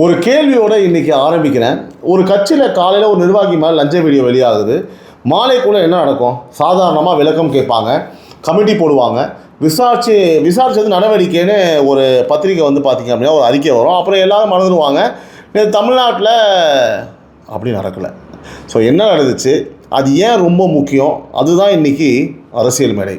ஒரு கேள்வியோடு இன்றைக்கி ஆரம்பிக்கிறேன். ஒரு கட்சியில் காலையில் ஒரு நிர்வாகி மேலே லஞ்ச வீடியோ வெளியாகுது. மாலைக்குள்ளே என்ன நடக்கும்? சாதாரணமாக விளக்கம் கேட்பாங்க, கமிட்டி போடுவாங்க, விசாரிச்சது நடவடிக்கைன்னு ஒரு பத்திரிக்கை வந்து பார்த்திங்க அப்படின்னா ஒரு அறிக்கை வரும். அப்புறம் எல்லோரும் மறந்துடுவாங்க. தமிழ்நாட்டில் அப்படி நடக்கலை. ஸோ என்ன நடந்துச்சு, அது ஏன் ரொம்ப முக்கியம், அதுதான் இன்றைக்கி அரசியல் மேடை.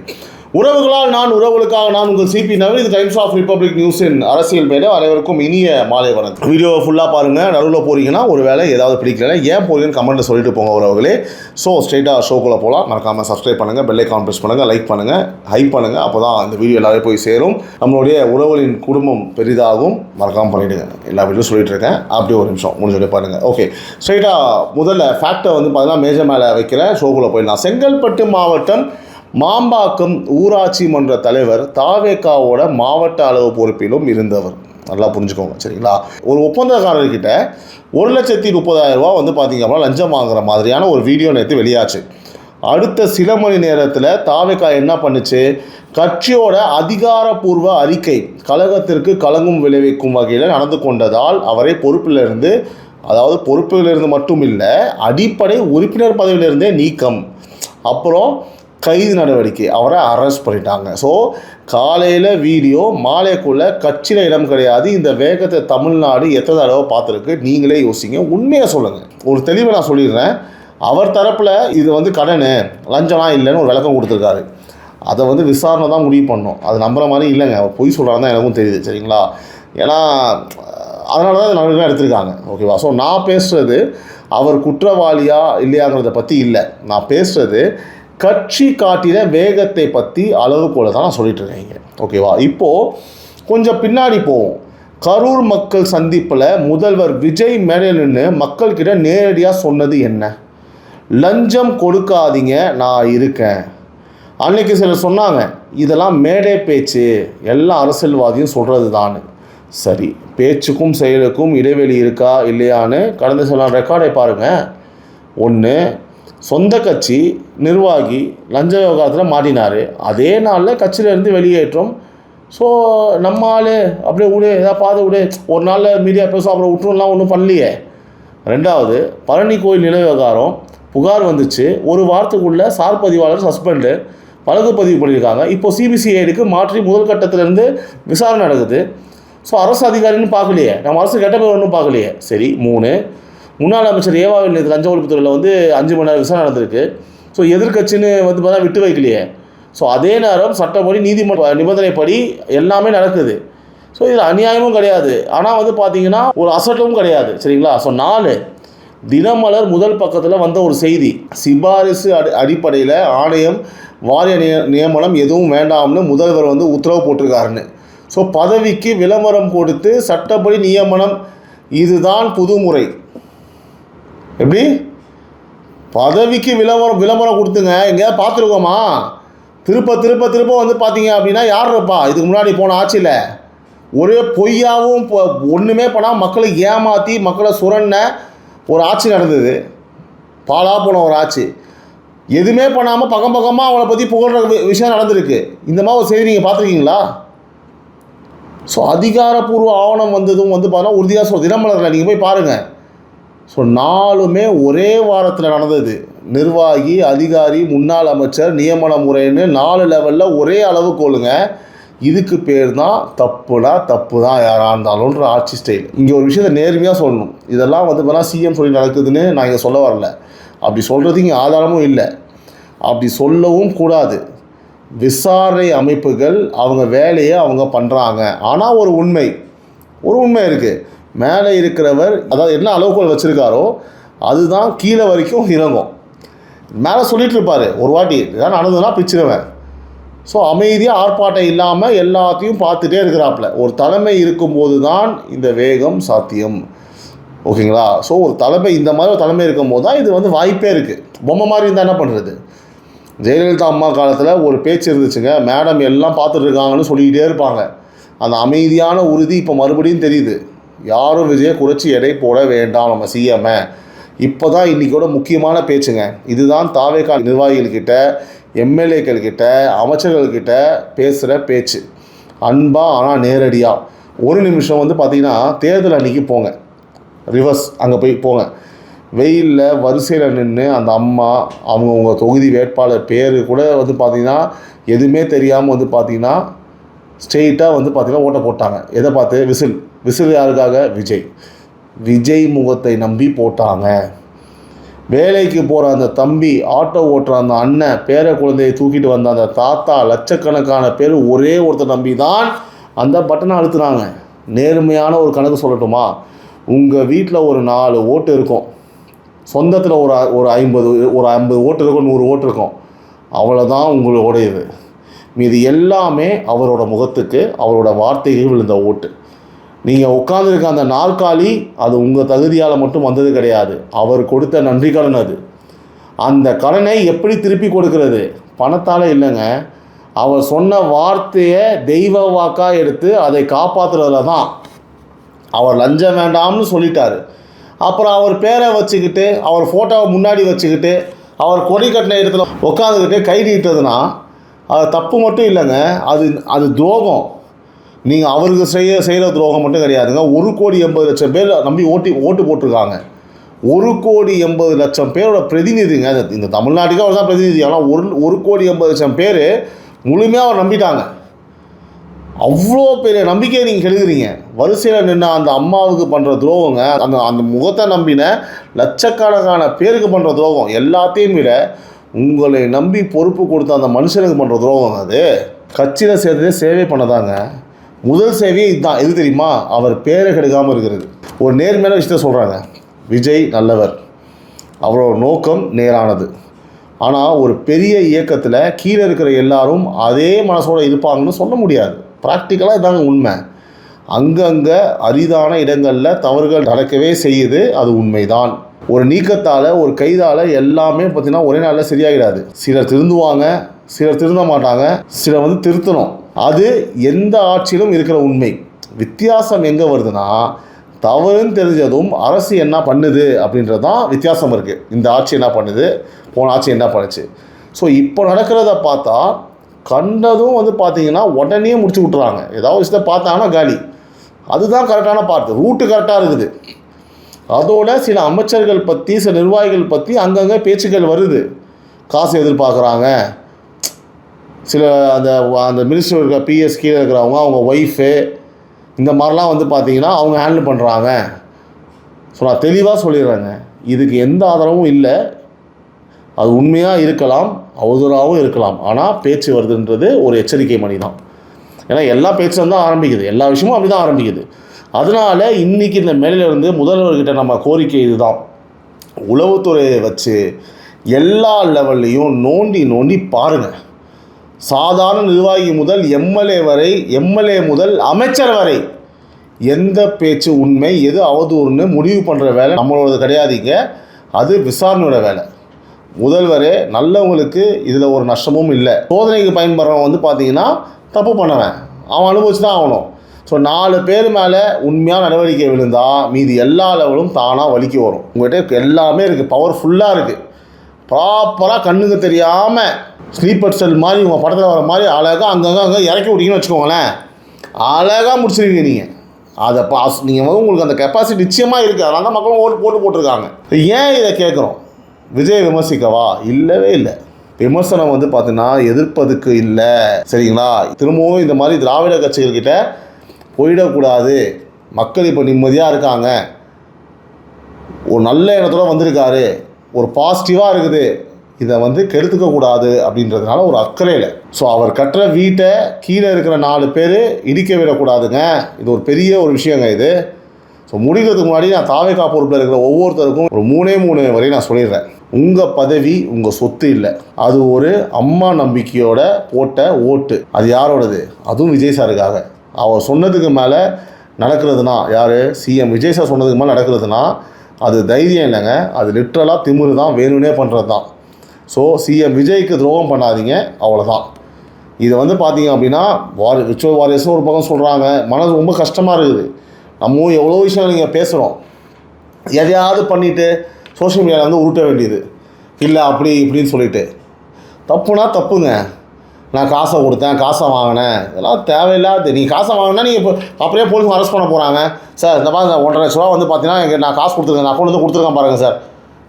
உறவுகளால் நான், உறவுகளுக்காக நான், உங்கள் சிபி நவீன். இது டைம்ஸ் ஆஃப் ரிப்பப்ளிக் நியூஸின் அரசியல் மேடை. அனைவருக்கும் இனிய மாலை வணக்கம். வீடியோவை ஃபுல்லாக பாருங்கள். நடுவில் போகிறீங்கன்னா ஒரு வேளை ஏதாவது பிடிக்கல, ஏன் போகிறீங்கன்னு கமெண்ட்டில் சொல்லிட்டு போங்க உறவுகளே. ஸோ ஸ்ட்ரெயிட்டாக ஷோக்குள்ளே போகலாம். மறக்காமல் சப்ஸ்கிரைப் பண்ணுங்கள், பெல் ஐகான் ப்ரெஸ் பண்ணுங்கள், லைக் பண்ணுங்கள், ஹைப் பண்ணுங்கள். அப்போ தான் இந்த வீடியோ எல்லாரும் போய் சேரும், நம்மளுடைய உறவுகளின் குடும்பம் பெரிதாகும். மறக்காமல் பண்ணிவிடுங்க. எல்லா வீடியோ சொல்லிட்டு இருக்கேன். அப்படியே ஒரு நிமிஷம் முடிஞ்சோடய பாருங்கள். ஓகே, ஸ்ட்ரெயிட்டாக முதல்ல ஃபேக்டை வந்து பார்த்தீங்கன்னா மேஜர் மேலே வைக்கிறேன். ஷோக்குள்ளே போயிடலாம். செங்கல்பட்டு மாவட்டம் மாம்பாக்கம் ஊராட்சி மன்ற தலைவர் தாவேகாவோட மாவட்ட அளவு பொறுப்பிலும் இருந்தவர். நல்லா புரிஞ்சுக்கோங்க, சரிங்களா? ஒரு ஒப்பந்தக்காரர்கிட்ட 1,30,000 ரூபா வந்து பார்த்திங்க அப்படின்னா லஞ்சம் வாங்குற மாதிரியான ஒரு வீடியோ நேற்று வெளியாச்சு. அடுத்த சில மணி நேரத்தில் தாவேகா என்ன பண்ணுச்சு, கட்சியோட அதிகாரப்பூர்வ அறிக்கை கழகத்திற்கு களங்கம் விளைவிக்கும் வகையில் நடந்து கொண்டதால் அவரை பொறுப்பிலிருந்து, அதாவது பொறுப்பிலிருந்து மட்டும் இல்லை, அடிப்படை உறுப்பினர் பதவியிலிருந்தே நீக்கம், அப்புறம் கைது நடவடிக்கை, அவரை அரெஸ்ட் பண்ணிட்டாங்க. ஸோ காலையில் வீடியோ, மாலைக்குள்ளே கட்சியில் இடம் கிடையாது. இந்த வேகத்தை தமிழ்நாடு எத்தனை தடவை பார்த்துருக்கு, நீங்களே யோசிங்க. உண்மையாக சொல்லுங்கள். ஒரு தெளிவை நான் சொல்லிடுறேன். அவர் தரப்பில் இது வந்து கடன், லஞ்சம்லாம் இல்லைன்னு ஒரு விளக்கம் கொடுத்துருக்காரு. அதை வந்து விசாரணை தான் முடிவு பண்ணோம். அது நம்புகிற மாதிரி இல்லைங்க. அவர் பொய் சொல்கிறாருன்னு தான் எனக்கும் தெரியுது, சரிங்களா? ஏன்னா அதனால தான் நடவடிக்கை எடுத்திருக்காங்க. ஓகேவா? ஸோ நான் பேசுகிறது அவர் குற்றவாளியா இல்லையாங்கிறத பற்றி இல்லை. நான் பேசுகிறது கட்சி காட்டின வேகத்தை பற்றி அளவுகோலை தான் நான் சொல்லிட்டு இருக்கேங்க. ஓகேவா? இப்போது கொஞ்சம் பின்னாடி போவோம். கரூர் மக்கள் சந்திப்பில் முதல்வர் விஜய் மேலே நின்று மக்கள்கிட்ட நேரடியாக சொன்னது என்ன? லஞ்சம் கொடுக்காதீங்க, நான் இருக்கேன். அன்றைக்கி சிலர் சொன்னாங்க, இதெல்லாம் மேடை பேச்சு, எல்லா அரசியல்வாதியும் சொல்கிறது தான். சரி, பேச்சுக்கும் செயலுக்கும் இடைவெளி இருக்கா இல்லையான்னு கடந்த சில ரெக்கார்டை பாருங்கள். ஒன்று, சொந்த கட்சி நிர்வாகி லஞ்ச விவகாரத்தில் மாட்டினார். அதே நாளில் கட்சியிலேருந்து வெளியேற்றம். ஸோ நம்ம ஆள் அப்படியே விடு, ஏதாவது பார்த்து விடு, ஒரு நாளில் மீடியா பேசும், அப்புறம் விட்டுருலாம், ஒன்றும் பண்ணலையே. ரெண்டாவது, பழனி கோயில் நில விவகாரம் புகார் வந்துச்சு. ஒரு வாரத்துக்குள்ளே சார் பதிவாளர் சஸ்பெண்டு, வழக்கு பதிவு பண்ணியிருக்காங்க. இப்போது சிபிசிஐடிக்கு மாற்றி முதல் கட்டத்திலேருந்து விசாரணை நடக்குது. ஸோ அரசு அதிகாரின்னு பார்க்கலையே, நம்ம அரசு கெட்ட பேர் ஒன்றும் பார்க்கலையே. சரி. 3, முன்னாள் அமைச்சர் ஏவாவில் நேற்று லஞ்ச ஒழிப்புத்துறையில் வந்து 5 மணி நேரம் விசாரணை நடந்திருக்கு. ஸோ எதிர்கட்சின்னு வந்து பார்த்தா விட்டு வைக்கலையே. ஸோ அதே நேரம் சட்டப்படி நீதிமன்ற நிபந்தனைப்படி எல்லாமே நடக்குது. ஸோ இதில் அநியாயமும் கிடையாது, ஆனால் வந்து பார்த்திங்கன்னா ஒரு அசட்டும் கிடையாது, சரிங்களா? ஸோ 4, தினமலர் முதல் பக்கத்தில் வந்த ஒரு செய்தி, சிபாரிசு அடிப்படையில் ஆணையம் வாரிய நியமனம் எதுவும் வேண்டாம்னு முதல்வர் வந்து உத்தரவு போட்டிருக்காருன்னு. ஸோ பதவிக்கு விளம்பரம் கொடுத்து சட்டப்படி நியமனம், இதுதான் புதுமுறை. எப்படி பதவிக்கு விளம்பரம் கொடுத்துங்க? எங்கேயாவது பார்த்துருக்கோமா? திருப்ப வந்து பார்த்தீங்க அப்படின்னா யார் இருப்பா? இதுக்கு முன்னாடி போன ஆட்சியில் ஒரே பொய்யாகவும் ஒன்றுமே பண்ணால் மக்களை ஏமாற்றி மக்களை சுரண்ட ஒரு ஆட்சி நடந்தது. பாலா போன ஒரு ஆட்சி. எதுவுமே பண்ணாமல் பக்கமாக அவளை பற்றி புகழ்கிற விஷயம் நடந்திருக்கு. இந்த மாதிரி ஒரு செய்தி நீங்கள் பார்த்துருக்கீங்களா? ஸோ அதிகாரப்பூர்வ ஆவணம் வந்ததும் வந்து பார்த்தா உறுதியாக சொல்ல, தினமலரில் நீங்கள் போய் பாருங்கள். ஸோ 4மே ஒரே வாரத்தில் நடந்தது. நிர்வாகி, அதிகாரி, முன்னாள் அமைச்சர், நியமன முறைன்னு 4 லெவலில் ஒரே அளவுகோலுங்க. இதுக்கு பேர் தான் தப்பு தான் யாராக இருந்தாலும்ன்ற ஆட்சி ஸ்டைல். இங்கே ஒரு விஷயத்தை நேர்மையாக சொல்லணும். இதெல்லாம் வந்து பார்த்தா சிஎம் சொல்லி நடக்குதுன்னு நான் இங்கே சொல்ல வரல. அப்படி சொல்கிறது இங்கே ஆதாரமும் இல்லை, அப்படி சொல்லவும் கூடாது. விசாரணை அமைப்புகள் அவங்க வேலையை அவங்க பண்ணுறாங்க. ஆனால் ஒரு உண்மை இருக்குது. மேலே இருக்கிறவர் அதாவது என்ன அளவுகோல் வச்சுருக்காரோ அதுதான் கீழே வரைக்கும் இறங்கும். மேலே சொல்லிகிட்டு இருப்பார், ஒரு வாட்டி இதான் நடந்ததுன்னா பிச்சிருவேன். ஸோ அமைதியாக ஆர்ப்பாட்டம் இல்லாமல் எல்லாத்தையும் பார்த்துட்டே இருக்கிறாப்புல. ஒரு தலைமை இருக்கும்போது தான் இந்த வேகம் சாத்தியம். ஓகேங்களா? ஸோ ஒரு தலைமை, இந்த மாதிரி ஒரு தலைமை இருக்கும்போது தான் இது வந்து வாய்ப்பே இருக்குது. பொம்மை மாதிரி இருந்தால் என்ன பண்ணுறது? ஜெயலலிதா அம்மா காலத்தில் ஒரு பேச்சு இருந்துச்சுங்க, மேடம் எல்லாம் பார்த்துட்டு இருக்காங்கன்னு சொல்லிக்கிட்டே இருப்பாங்க. அந்த அமைதியான உறுதி இப்போ மறுபடியும் தெரியுது. யாரும் விஜயை குறைச்சி எடை போட வேண்டாம் நம்ம சிஎம்மை. இப்போ தான் இன்றைக்கோட முக்கியமான பேச்சுங்க. இதுதான் தாவேகா நிர்வாகிகள்கிட்ட, எம்எல்ஏக்கள்கிட்ட, அமைச்சர்கள்கிட்ட பேசுகிற பேச்சு. அன்பாக ஆனால் நேரடியாக. ஒரு நிமிஷம் வந்து பார்த்திங்கன்னா தேர்தல் அன்றைக்கி போங்க, ரிவர்ஸ் அங்கே போய் போங்க. வெயிலில் வரிசையில் நின்று அந்த அம்மா அவங்கவுங்க தொகுதி வேட்பாளர் பேர் கூட வந்து பார்த்திங்கன்னா எதுவுமே தெரியாமல் வந்து பார்த்திங்கன்னா ஸ்ட்ரெயிட்டாக வந்து பார்த்திங்கன்னா ஓட்டை போட்டாங்க. எதை பார்த்து? விசில் யாருக்காக? விஜய் முகத்தை நம்பி போட்டாங்க. வேலைக்கு போகிற அந்த தம்பி, ஆட்டோ ஓட்டுற அந்த அண்ணன், பேர குழந்தையை தூக்கிட்டு வந்த அந்த தாத்தா, லட்சக்கணக்கான பேர் ஒரே ஒருத்தர் நம்பி தான் அந்த பட்டனை அழுத்துனாங்க. நேர்மையான ஒரு கணக்கு சொல்லட்டுமா? உங்கள் வீட்டில் ஒரு 4 ஓட்டு இருக்கும், சொந்தத்தில் ஒரு 50 ஓட்டு இருக்கும், 100 ஓட்டு இருக்கும், அவ்வளோதான் உங்களுடையது. மீது எல்லாமே அவரோட முகத்துக்கு, அவரோட வார்த்தைகள் விழுந்த ஓட்டு. நீங்கள் உட்காந்துருக்க அந்த நாற்காலி அது உங்கள் தகுதியால் மட்டும் வந்தது கிடையாது, அவர் கொடுத்த நன்றி கடன். அது அந்த கடனை எப்படி திருப்பி கொடுக்கறது? பணத்தால் இல்லைங்க, அவர் சொன்ன வார்த்தையை தெய்வ வாக்காக எடுத்து அதை காப்பாற்றுறதுல தான். அவர் லஞ்சம் வேண்டாம்னு சொல்லிட்டார். அப்புறம் அவர் பேரை வச்சுக்கிட்டு, அவர் ஃபோட்டோவை முன்னாடி வச்சுக்கிட்டு, அவர் கொடி கட்டின இடத்துல உட்காந்துக்கிட்டு கை நீட்டுறதுனா அது தப்பு மட்டும் இல்லைங்க, அது துரோகம். நீங்கள் அவருக்கு செய்கிற துரோகம் மட்டும் கிடையாதுங்க. 1,80,00,000 பேர் நம்பி ஓட்டு போட்டிருக்காங்க. 1,80,00,000 பேரோட பிரதிநிதிங்க இந்த தமிழ்நாட்டுக்கு அவர் தான் பிரதிநிதி. ஆனால் 1,80,00,000 பேர் முழுமையாக அவர் நம்பிட்டாங்க. அவ்வளோ பெரிய நம்பிக்கையை நீங்கள் கெடுக்குறீங்க. வரிசையில் நின்று அந்த அம்மாவுக்கு பண்ணுற துரோகங்க, அந்த முகத்தை நம்பின லட்சக்கணக்கான பேருக்கு பண்ணுற துரோகம். எல்லாத்தையும் விட உங்களை நம்பி பொறுப்பு கொடுத்த அந்த மனுஷனுக்கு பண்ணுற துரோகம். அது கட்சியில் சேர்த்ததே சேவை பண்ணதாங்க. முதல் சேவையே இதுதான். எது தெரியுமா? அவர் பேரை கெடுக்காமல் இருக்கிறது. ஒரு நேர்மையான விஷயத்த சொல்கிறாங்க. விஜய் நல்லவர், அவரோட நோக்கம் நேரானது. ஆனால் ஒரு பெரிய இயக்கத்தில் கீழே இருக்கிற எல்லாரும் அதே மனசோடு இருப்பாங்கன்னு சொல்ல முடியாது. ப்ராக்டிக்கலாக இதாங்க உண்மை. அங்கங்கே அரிதான இடங்களில் தவறுகள் நடக்கவே செய்யுது, அது உண்மைதான். ஒரு நீக்கத்தால், ஒரு கைதால் எல்லாமே பார்த்திங்கன்னா ஒரே நாளில் சரியாகிடாது. சிலர் திருந்துவாங்க, சிலர் திருந்த மாட்டாங்க, சிலர் வந்து திருத்தணும். அது எந்த ஆட்சியிலும் இருக்கிற உண்மை. வித்தியாசம் எங்கே வருதுன்னா, தவறுன்னு தெரிஞ்சதும் அரசு என்ன பண்ணுது அப்படின்றது தான் வித்தியாசம் இருக்குது. இந்த ஆட்சி என்ன பண்ணுது, போன ஆட்சி என்ன பண்ணுச்சு. ஸோ இப்போ நடக்கிறத பார்த்தா கண்டதும் வந்து பார்த்திங்கன்னா உடனே முடிச்சு விட்றாங்க. ஏதாவது விஷயத்தை பார்த்தாங்கன்னா காலி. அதுதான் கரெக்டான பார்த்து, ரூட்டு கரெக்டாக இருக்குது. அதோட சில அமைச்சர்கள் பற்றி, சில நிர்வாகிகள் பற்றி அங்கங்கே பேச்சுக்கள் வருது. காசு எதிர்பார்க்குறாங்க, சில அந்த மினிஸ்டர் இருக்க பிஎஸ் கீழே இருக்கிறவங்க, அவங்க ஒய்ஃபு, இந்த மாதிரிலாம் வந்து பார்த்திங்கன்னா அவங்க ஹேண்டில் பண்ணுறாங்க. ஸோ நான் தெளிவாக சொல்லிடுறேங்க, இதுக்கு எந்த ஆதரவும் இல்லை. அது உண்மையாக இருக்கலாம், அவதூறாகவும் இருக்கலாம். ஆனால் பேச்சு வருதுன்றது ஒரு எச்சரிக்கை மணி தான். ஏன்னா எல்லா பேச்சும் தான் ஆரம்பிக்குது, எல்லா விஷயமும் அப்படி தான் ஆரம்பிக்குது. அதனால் இன்றைக்கி இந்த மேலிருந்து முதல்வர்கிட்ட நம்ம கோரிக்கை இதுதான். உளவுத்துறையை வச்சு எல்லா லெவல்லையும் நோண்டி பாருங்கள். சாதாரண நிர்வாகி முதல் எம்எல்ஏ வரை, எம்எல்ஏ முதல் அமைச்சர் வரை எந்த பேச்சு உண்மை, எது அவதூறுன்னு முடிவு பண்ணுற வேலை நம்மளோடது கிடையாதுங்க. அது விசாரணையோட வேலை. முதல்வரே நல்லவங்களுக்கு இதில் ஒரு நஷ்டமும் இல்லை. சோதனைக்கு பயன்படுறவன் வந்து பார்த்திங்கன்னா தப்பு பண்ணவன், அவன் அனுபவிச்சு தான் ஆகணும். ஸோ 4 பேர் மேலே உண்மையாக நடவடிக்கை விழுந்தால் மீதி எல்லா லெவலும் தானாக வலிக்கு வரும். உங்கள்கிட்ட எல்லாமே இருக்குது, பவர்ஃபுல்லாக இருக்குது. ப்ராப்பராக கண்ணுக்கு தெரியாமல் ஸ்லீப்பர் செல் மாதிரி உங்கள் படத்தில் வர மாதிரி அழகாக அங்கங்கே இறக்கி விட்டீங்கன்னு வச்சுக்கோங்களேன், அழகாக முடிச்சிருவீங்க நீங்கள். அதை நீங்கள் வந்து உங்களுக்கு அந்த கெப்பாசிட்டி நிச்சயமாக இருக்குது. அதனால தான் மக்களும் போட்டிருக்காங்க. ஏன் இதை கேட்குறோம்? விஜய் விமர்சிக்கவா? இல்லவே இல்லை. விமர்சனம் வந்து பார்த்தீங்கன்னா எதிர்ப்பதுக்கு இல்லை, சரிங்களா? திரும்பவும் இந்த மாதிரி திராவிட கட்சிகள்கிட்ட போயிடக்கூடாது. மக்கள் இப்போ நிம்மதியாக இருக்காங்க, ஒரு நல்ல எண்ணத்தோடு வந்திருக்காரு, ஒரு பாசிட்டிவாக இருக்குது, இதை வந்து கெடுத்துக்கக்கூடாது அப்படின்றதுனால ஒரு அக்கறையில். ஸோ அவர் கட்டுற வீட்டை கீழே இருக்கிற 4 பேர் இடிக்க விடக்கூடாதுங்க. இது ஒரு பெரிய ஒரு விஷயங்க இது. ஸோ முடிக்கிறதுக்கு முன்னாடி நான் தாவேகா பொறுப்பில் இருக்கிற ஒவ்வொருத்தருக்கும் ஒரு 3 வரை நான் சொல்லிடுறேன். உங்கள் பதவி உங்கள் சொத்து இல்லை, அது ஒரு அம்மா நம்பிக்கையோட போட்ட ஓட்டு. அது யாரோடது? அதுவும் விஜய் சாருக்காக. அவர் சொன்னதுக்கு மேலே நடக்கிறதுனா, யார்? சிஎம் விஜய் சார் சொன்னதுக்கு மேலே நடக்கிறதுனா அது தைரியம் இல்லைங்க, அது லிட்ரலாக திமிரு தான், வேணும்னே பண்ணுறது தான். ஸோ சிஎம் விஜய்க்கு துரோகம் பண்ணாதீங்க, அவ்வளோதான். இதை வந்து பார்த்தீங்க அப்படின்னா ரிச்சுவல் வாரியர்ஸும் ஒரு பக்கம் சொல்கிறாங்க. மனது ரொம்ப கஷ்டமாக இருக்குது. நம்ம எவ்வளோ விஷயம் நீங்கள் பேசுகிறோம், எதையாவது பண்ணிவிட்டு சோஷியல் மீடியாவில் வந்து உருட்ட வேண்டியது இல்லை, அப்படி இப்படின்னு சொல்லிட்டு. தப்புனா தப்புங்க. நான் காசை கொடுத்தேன், காசை வாங்கினேன், இதெல்லாம் தேவையில்லாது. நீங்கள் காசை வாங்கினா நீங்கள் இப்போ அப்படியே போலீஸ் அரெஸ்ட் பண்ண போகிறாங்க. சார் இந்த மாதிரி 1,50,000 ரூபா வந்து பார்த்தீங்கன்னா நான் காசு கொடுத்துருக்கேன், நான் அக்கௌண்ட் வந்து கொடுத்துருக்கேன் பாருங்கள் சார்,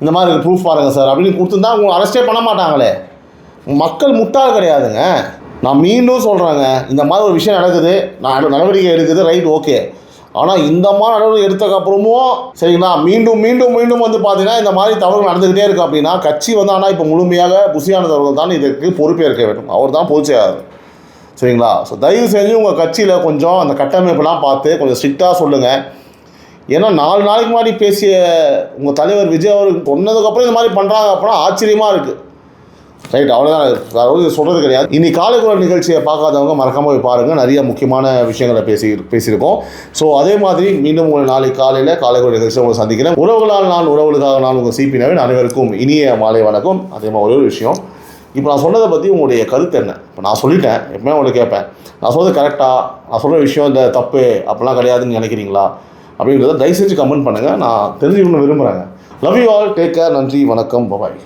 இந்த மாதிரி ப்ரூஃப் பாருங்கள் சார் அப்படின்னு கொடுத்துருந்தா அவங்க அரெஸ்ட்டே பண்ண மாட்டாங்களே. மக்கள் முட்டாள் கிடையாதுங்க. நான் மீண்டும் சொல்கிறேங்க, இந்த மாதிரி ஒரு விஷயம் நடக்குது, நான் நடவடிக்கை எடுக்குது, ரைட், ஓகே. ஆனால் இந்த மாதிரி நடவடிக்கை எடுத்ததுக்கப்புறமும் சரிங்களா, மீண்டும் மீண்டும் மீண்டும் வந்து பார்த்தீங்கன்னா இந்த மாதிரி தவறுகள் நடந்துக்கிட்டே இருக்குது அப்படின்னா கட்சி வந்து ஆனால் இப்போ முழுமையாக புசியானது அவர்கள் தான் இதற்கு பொறுப்பேற்க வேண்டும். அவர் தான் பொதுச் செயலாளர். சரிங்களா. ஸோ தயவு செஞ்சு உங்கள் கட்சியில் கொஞ்சம் அந்த கட்டமைப்பெல்லாம் பார்த்து கொஞ்சம் ஸ்ட்ரிக்டாக சொல்லுங்கள். ஏன்னா 4 நாளைக்கு முன்னாடி பேசிய உங்கள் தலைவர் விஜய் அவர்கள் சொன்னதுக்கப்புறம் இந்த மாதிரி பண்ணுறாங்க அப்படின்னா ஆச்சரியமாக இருக்குது. ரைட், அவ்வளோதான். அதாவது சொல்கிறது கிடையாது. இனி காலைக்குரல் நிகழ்ச்சியை பார்க்காதவங்க மறக்காமல் போய் பாருங்கள். நிறைய முக்கியமான விஷயங்களை பேசியிருக்கோம். ஸோ அதே மாதிரி மீண்டும் உங்கள் நாளைக்கு காலையில் காலைக்குரல் நிகழ்ச்சியை உங்களை சந்திக்கிறேன். உறவுகளால் நான், உறவுகளுக்காக நான், உங்கள் சிபி நவீன். அனைவருக்கும் இனிய மாலை வணக்கம். அதே மாதிரி ஒரே ஒரு விஷயம், இப்போ நான் சொன்னதை பற்றி உங்களுடைய கருத்து என்ன? இப்போ நான் சொல்லிட்டேன், எப்பவுமே உங்களுக்கு கேட்பேன், நான் சொல்கிறது கரெக்டாக, நான் சொல்கிற விஷயம் இந்த தப்பு அப்படிலாம் கிடையாதுன்னு நினைக்கிறீங்களா அப்படின்றத தயவு செஞ்சு கமெண்ட் பண்ணுங்கள். நான் தெரிஞ்சுக்கணும்னு விரும்புகிறேங்க. Love you all, take care, நன்றி, வணக்கம், பாய்.